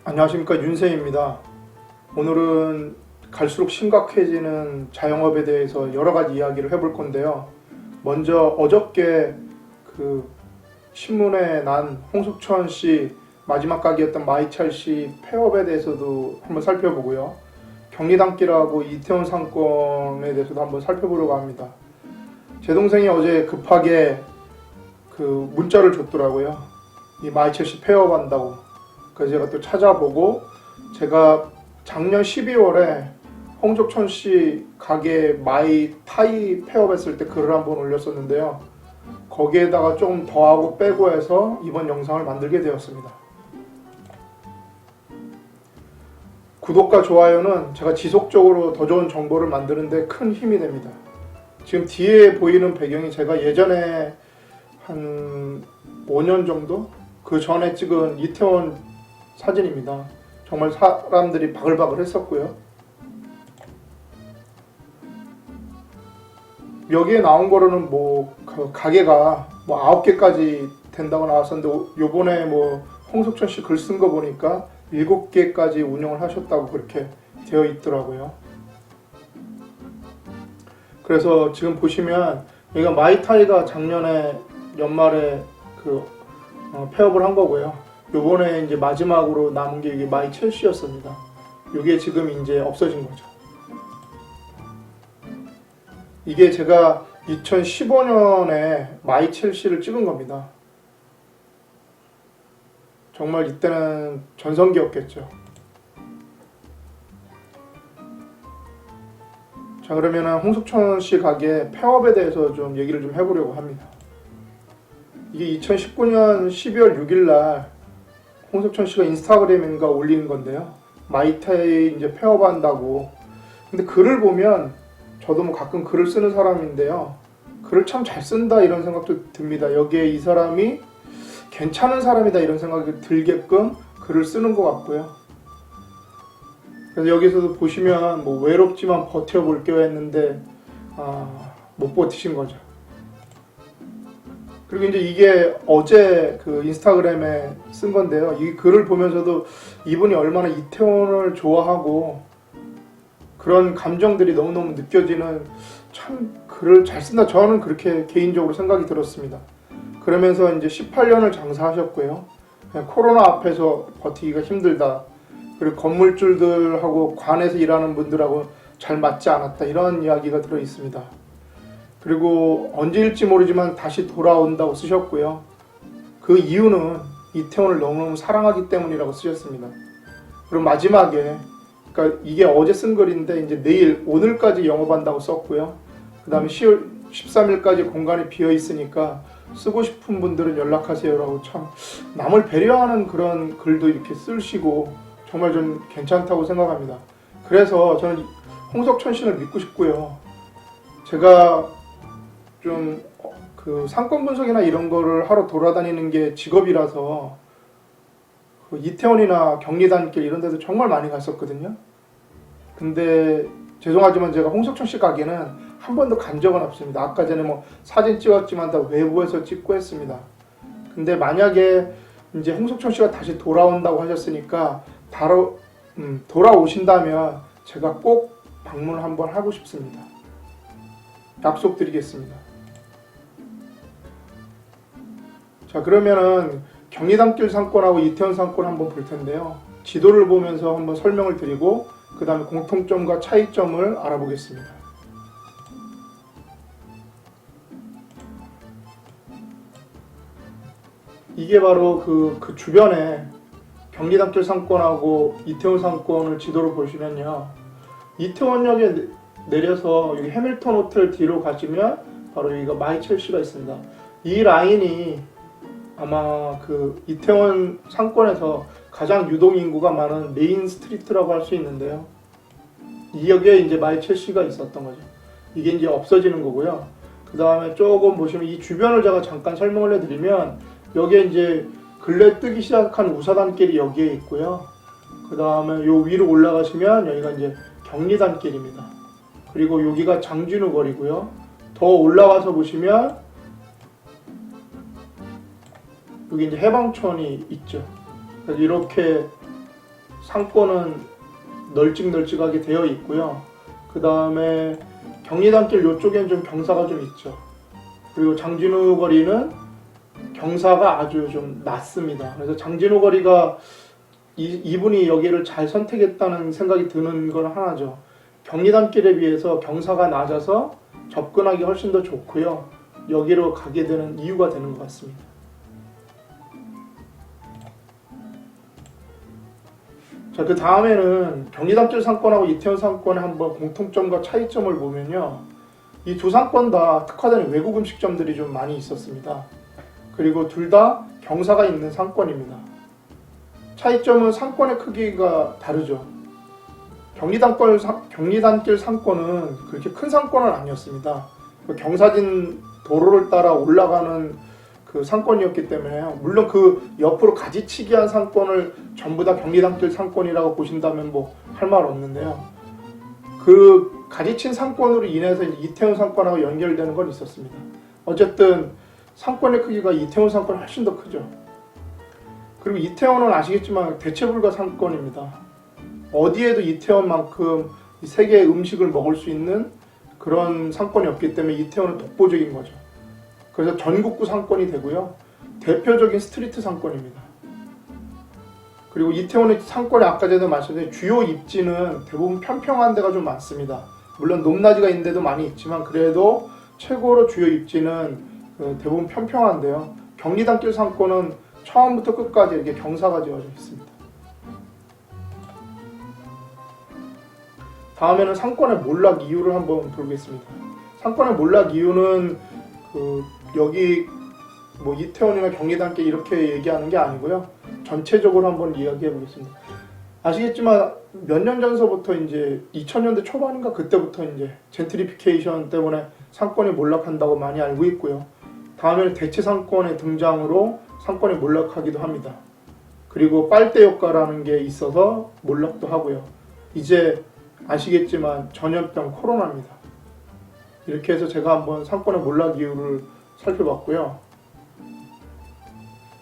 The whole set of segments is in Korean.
안녕하십니까, 윤세입니다. 오늘은 갈수록 심각해지는 자영업에 대해서 여러 가지 이야기를 해볼 건데요. 먼저 어저께 그 신문에 난 홍석천 씨 마지막 가게였던 마이찰 씨 폐업에 대해서도 한번 살펴보고요. 경리단길하고 이태원 상권에 대해서도 한번 살펴보려고 합니다. 제 동생이 어제 급하게 그 문자를 줬더라고요. 이 마이찰 씨 폐업한다고. 그래서 제가 또 찾아보고, 제가 작년 12월에 홍석천 씨 가게 마이타이 폐업했을 때 글을 한번 올렸었는데요. 거기에다가 좀 더하고 빼고 해서 이번 영상을 만들게 되었습니다. 구독과 좋아요는 제가 지속적으로 더 좋은 정보를 만드는데 큰 힘이 됩니다. 지금 뒤에 보이는 배경이 제가 예전에 한 5년 정도? 그 전에 찍은 이태원 사진입니다. 정말 사람들이 바글바글 했었고요. 여기에 나온 거로는 그 가게가 9개까지 된다고 나왔었는데, 요번에 홍석천 씨 글 쓴 거 보니까 7개까지 운영을 하셨다고 그렇게 되어 있더라고요. 그래서 지금 보시면 여기가 마이타이가 작년에 연말에 폐업을 한 거고요. 요번에 이제 마지막으로 남은 게 이게 마이 첼시였습니다. 이게 지금 이제 없어진 거죠. 이게 제가 2015년에 마이 첼시를 찍은 겁니다. 정말 이때는 전성기였겠죠. 자, 그러면은 홍석천 씨 가게 폐업에 대해서 좀 얘기를 좀 해보려고 합니다. 이게 2019년 12월 6일 날 홍석천 씨가 인스타그램인가 올린 건데요. 마이타이 이제 폐업한다고. 근데 글을 보면, 저도 가끔 글을 쓰는 사람인데요. 글을 참 잘 쓴다 이런 생각도 듭니다. 여기에 이 사람이 괜찮은 사람이다 이런 생각이 들게끔 글을 쓰는 것 같고요. 그래서 여기서도 보시면 외롭지만 버텨볼게요 했는데 못 버티신 거죠. 그리고 이제 이게 어제 그 인스타그램에 쓴 건데요. 이 글을 보면서도 이분이 얼마나 이태원을 좋아하고 그런 감정들이 너무너무 느껴지는, 참 글을 잘 쓴다. 저는 그렇게 개인적으로 생각이 들었습니다. 그러면서 이제 18년을 장사하셨고요. 코로나 앞에서 버티기가 힘들다. 그리고 건물주들하고 관에서 일하는 분들하고 잘 맞지 않았다. 이런 이야기가 들어 있습니다. 그리고 언제일지 모르지만 다시 돌아온다고 쓰셨고요. 그 이유는 이태원을 너무너무 사랑하기 때문이라고 쓰셨습니다. 그리고 마지막에, 그러니까 이게 어제 쓴 글인데 이제 오늘까지 영업한다고 썼고요. 그 다음에 10월 13일까지 공간이 비어 있으니까 쓰고 싶은 분들은 연락하세요라고, 참 남을 배려하는 그런 글도 이렇게 쓰시고 정말 좀 괜찮다고 생각합니다. 그래서 저는 홍석천 씨를 믿고 싶고요. 제가 좀 그 상권 분석이나 이런 거를 하러 돌아다니는 게 직업이라서 그 이태원이나 경리단길 이런 데도 정말 많이 갔었거든요. 근데 죄송하지만 제가 홍석천 씨 가게는 한 번도 간 적은 없습니다. 아까 전에 사진 찍었지만 다 외부에서 찍고 했습니다. 근데 만약에 이제 홍석천 씨가 다시 돌아온다고 하셨으니까 바로 돌아오신다면 제가 꼭 방문을 한번 하고 싶습니다. 약속드리겠습니다. 자, 그러면은 경리단길 상권하고 이태원 상권 한번 볼 텐데요. 지도를 보면서 한번 설명을 드리고 그 다음에 공통점과 차이점을 알아보겠습니다. 이게 바로 그 주변에 경리단길 상권하고 이태원 상권을 지도로 보시면요. 이태원역에 내려서 여기 해밀턴 호텔 뒤로 가시면 바로 여기가 마이 첼시가 있습니다. 이 라인이 아마 그 이태원 상권에서 가장 유동 인구가 많은 메인 스트리트라고 할 수 있는데요. 이 역에 이제 마이 첼시가 있었던 거죠. 이게 이제 없어지는 거고요. 그 다음에 조금 보시면 이 주변을 제가 잠깐 설명을 해드리면, 여기에 이제 근래 뜨기 시작한 우사단길이 여기에 있고요. 그 다음에 요 위로 올라가시면 여기가 이제 경리단길입니다. 그리고 여기가 장진우 거리고요. 더 올라가서 보시면 여기 이제 해방촌이 있죠. 그래서 이렇게 상권은 널찍널찍하게 되어 있고요. 그 다음에 경리단길 이쪽엔 좀 경사가 좀 있죠. 그리고 장진후 거리는 경사가 아주 좀 낮습니다. 그래서 장진후 거리가 이분이 여기를 잘 선택했다는 생각이 드는 건 하나죠. 경리단길에 비해서 경사가 낮아서 접근하기 훨씬 더 좋고요. 여기로 가게 되는 이유가 되는 것 같습니다. 자, 그 다음에는 경리단길 상권하고 이태원 상권의 한번 공통점과 차이점을 보면요. 이 두 상권 다 특화된 외국 음식점들이 좀 많이 있었습니다. 그리고 둘 다 경사가 있는 상권입니다. 차이점은 상권의 크기가 다르죠. 경리단길 상권은 그렇게 큰 상권은 아니었습니다. 경사진 도로를 따라 올라가는 그 상권이었기 때문에, 물론 그 옆으로 가지치기한 상권을 전부 다 경리단길 상권이라고 보신다면 뭐 할 말 없는데요. 그 가지친 상권으로 인해서 이태원 상권하고 연결되는 건 있었습니다. 어쨌든 상권의 크기가 이태원 상권이 훨씬 더 크죠. 그리고 이태원은 아시겠지만 대체불가 상권입니다. 어디에도 이태원만큼 세계의 음식을 먹을 수 있는 그런 상권이 없기 때문에 이태원은 독보적인 거죠. 그래서 전국구 상권이 되고요. 대표적인 스트리트 상권입니다. 그리고 이태원의 상권이 아까 전에 말씀드린 주요 입지는 대부분 평평한 데가 좀 많습니다. 물론 높낮이가 있는 데도 많이 있지만 그래도 최고로 주요 입지는 대부분 평평한데요. 경리단길 상권은 처음부터 끝까지 이렇게 경사가 지어져 있습니다. 다음에는 상권의 몰락 이유를 한번 보겠습니다. 상권의 몰락 이유는 여기 뭐 이태원이나 경리단길 이렇게 얘기하는 게 아니고요. 전체적으로 한번 이야기해 보겠습니다. 아시겠지만 몇 년 전서부터 이제 2000년대 초반인가 그때부터 이제 젠트리피케이션 때문에 상권이 몰락한다고 많이 알고 있고요. 다음에는 대체 상권의 등장으로 상권이 몰락하기도 합니다. 그리고 빨대 효과라는 게 있어서 몰락도 하고요. 이제 아시겠지만 전염병 코로나입니다. 이렇게 해서 제가 한번 상권의 몰락 이유를 살펴봤고요.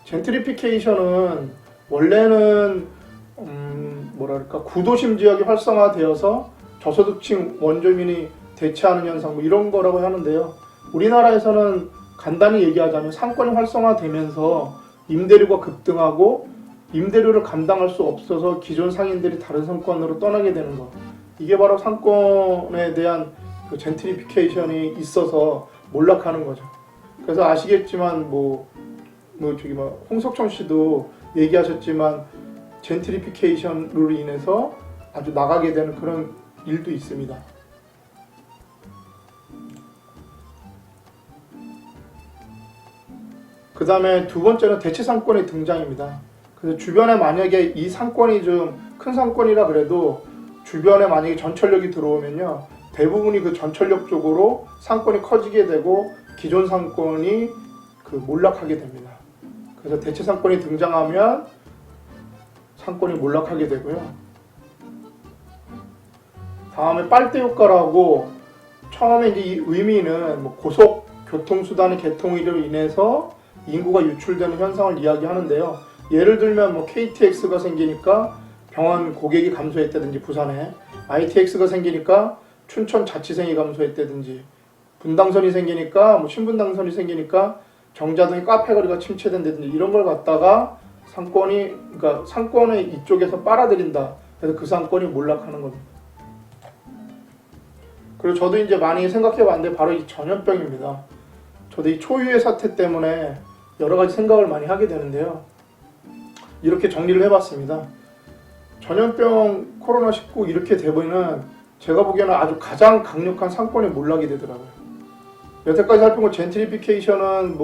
젠트리피케이션은 원래는 구도심 지역이 활성화되어서 저소득층 원주민이 대체하는 현상 뭐 이런 거라고 하는데요. 우리나라에서는 간단히 얘기하자면 상권이 활성화되면서 임대료가 급등하고 임대료를 감당할 수 없어서 기존 상인들이 다른 상권으로 떠나게 되는 것. 이게 바로 상권에 대한 그 젠트리피케이션이 있어서 몰락하는 거죠. 그래서 아시겠지만 홍석천 씨도 얘기하셨지만 젠트리피케이션으로 인해서 아주 나가게 되는 그런 일도 있습니다. 그 다음에 두 번째는 대체 상권의 등장입니다. 그래서 주변에 만약에 이 상권이 좀 큰 상권이라 그래도 주변에 만약에 전철역이 들어오면요. 대부분이 그 전철역 쪽으로 상권이 커지게 되고 기존 상권이 몰락하게 됩니다. 그래서 대체 상권이 등장하면 상권이 몰락하게 되고요. 다음에 빨대 효과라고 처음에 이제 이 의미는 고속 교통수단의 개통으로 인해서 인구가 유출되는 현상을 이야기하는데요. 예를 들면 KTX가 생기니까 병원 고객이 감소했다든지 부산에 ITX가 생기니까 춘천 자취생이 감소했다든지 분당선이 생기니까 신분당선이 생기니까 정자동의 카페거리가 침체된다든지 이런 걸 갖다가 상권의 이쪽에서 빨아들인다. 그래서 그 상권이 몰락하는 겁니다. 그리고 저도 이제 많이 생각해 봤는데 바로 이 전염병입니다. 저도 이 초유의 사태 때문에 여러 가지 생각을 많이 하게 되는데요. 이렇게 정리를 해봤습니다. 전염병 코로나19 이렇게 되면은 제가 보기에는 아주 가장 강력한 상권의 몰락이 되더라고요. 여태까지 살펴본 젠트리피케이션은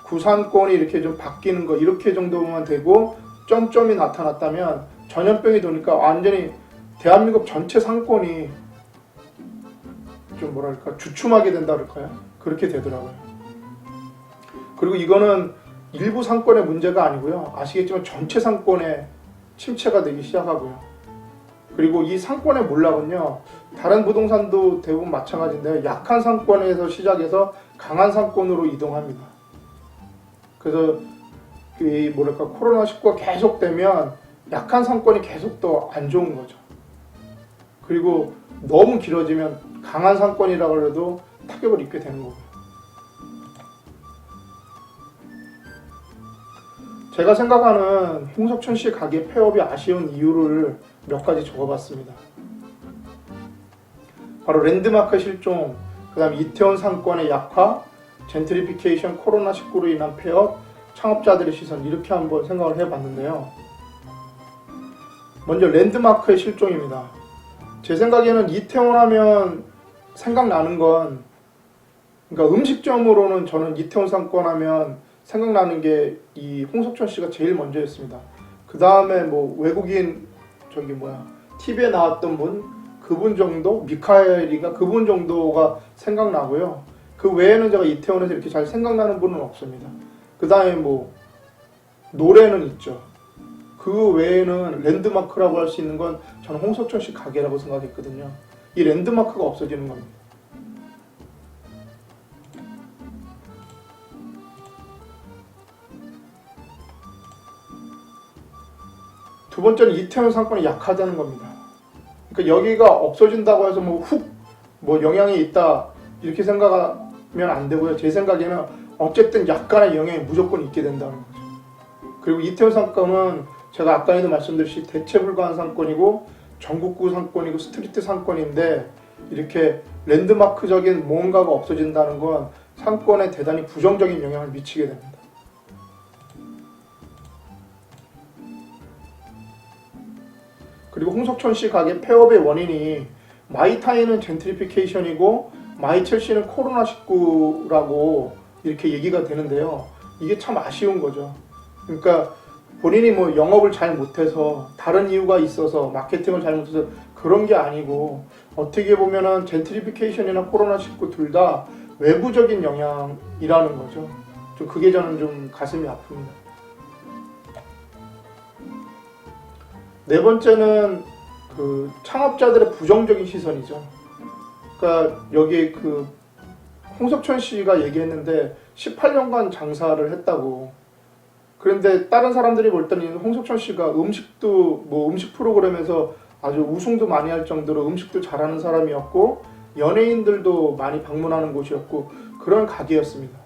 구상권이 이렇게 좀 바뀌는 거 이렇게 정도만 되고 점점이 나타났다면 전염병이 도니까 완전히 대한민국 전체 상권이 좀 주춤하게 된다 그럴까요? 그렇게 되더라고요. 그리고 이거는 일부 상권의 문제가 아니고요. 아시겠지만 전체 상권의 침체가 되기 시작하고요. 그리고 이 상권의 몰락은요. 다른 부동산도 대부분 마찬가지인데요. 약한 상권에서 시작해서 강한 상권으로 이동합니다. 그래서 코로나19가 계속되면 약한 상권이 계속 더 안 좋은 거죠. 그리고 너무 길어지면 강한 상권이라고 해도 타격을 입게 되는 거고요. 제가 생각하는 홍석천 씨 가게 폐업이 아쉬운 이유를 몇 가지 적어봤습니다. 바로 랜드마크 실종, 그 다음 이태원 상권의 약화, 젠트리피케이션, 코로나19로 인한 폐업, 창업자들의 시선, 이렇게 한번 생각을 해봤는데요. 먼저 랜드마크의 실종입니다. 제 생각에는 이태원 하면 생각나는 건, 그러니까 음식점으로는 저는 이태원 상권 하면 생각나는 게 이 홍석천 씨가 제일 먼저였습니다. 그 다음에 뭐 외국인 TV에 나왔던 분, 그분 정도, 미카엘이가 그분 정도가 생각나고요. 그 외에는 제가 이태원에서 이렇게 잘 생각나는 분은 없습니다. 그 다음에 뭐 노래는 있죠. 그 외에는 랜드마크라고 할 수 있는 건 저는 홍석천 씨 가게라고 생각했거든요. 이 랜드마크가 없어지는 겁니다. 두 번째는 이태원 상권이 약하다는 겁니다. 그러니까 여기가 없어진다고 해서 뭐 영향이 있다 이렇게 생각하면 안 되고요. 제 생각에는 어쨌든 약간의 영향이 무조건 있게 된다는 거죠. 그리고 이태원 상권은 제가 아까에도 말씀드렸듯이 대체 불가한 상권이고 전국구 상권이고 스트리트 상권인데 이렇게 랜드마크적인 뭔가가 없어진다는 건 상권에 대단히 부정적인 영향을 미치게 됩니다. 그리고 홍석천 씨 가게 폐업의 원인이 마이타이는 젠트리피케이션이고 마이첼시는 코로나19라고 이렇게 얘기가 되는데요. 이게 참 아쉬운 거죠. 그러니까 본인이 뭐 영업을 잘 못해서 다른 이유가 있어서 마케팅을 잘 못해서 그런 게 아니고 어떻게 보면은 젠트리피케이션이나 코로나19 둘 다 외부적인 영향이라는 거죠. 좀 그게 저는 좀 가슴이 아픕니다. 네 번째는 그 창업자들의 부정적인 시선이죠. 그러니까 여기 그 홍석천 씨가 얘기했는데 18년간 장사를 했다고. 그런데 다른 사람들이 볼 때는 홍석천 씨가 음식도 뭐 음식 프로그램에서 아주 우승도 많이 할 정도로 음식도 잘하는 사람이었고 연예인들도 많이 방문하는 곳이었고 그런 가게였습니다.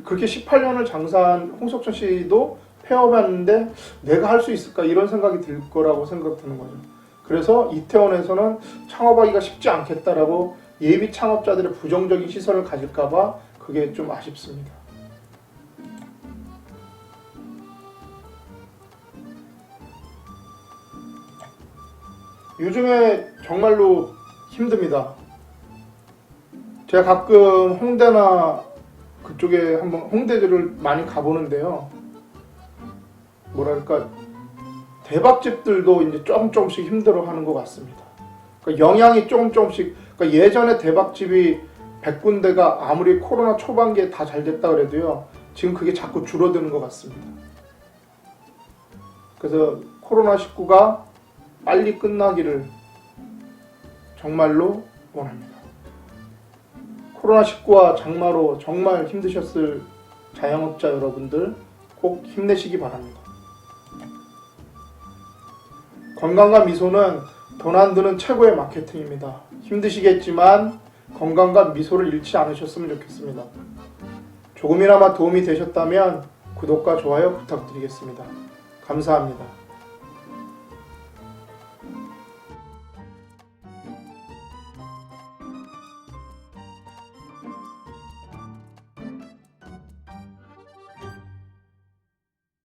그렇게 18년을 장사한 홍석천 씨도 폐업했는데 내가 할 수 있을까 이런 생각이 들 거라고 생각드는 거죠. 그래서 이태원에서는 창업하기가 쉽지 않겠다라고 예비 창업자들의 부정적인 시선을 가질까봐 그게 좀 아쉽습니다. 요즘에 정말로 힘듭니다. 제가 가끔 홍대나 그쪽에 한번 홍대를 많이 가보는데요. 뭐랄까 대박집들도 이제 조금씩 힘들어하는 것 같습니다. 그러니까 영향이 조금씩. 그러니까 예전에 대박집이 100군데가 아무리 코로나 초반기에 다 잘 됐다 그래도요. 지금 그게 자꾸 줄어드는 것 같습니다. 그래서 코로나19가 빨리 끝나기를 정말로 원합니다. 코로나19와 장마로 정말 힘드셨을 자영업자 여러분들 꼭 힘내시기 바랍니다. 건강과 미소는 돈 안 드는 최고의 마케팅입니다. 힘드시겠지만 건강과 미소를 잃지 않으셨으면 좋겠습니다. 조금이나마 도움이 되셨다면 구독과 좋아요 부탁드리겠습니다. 감사합니다.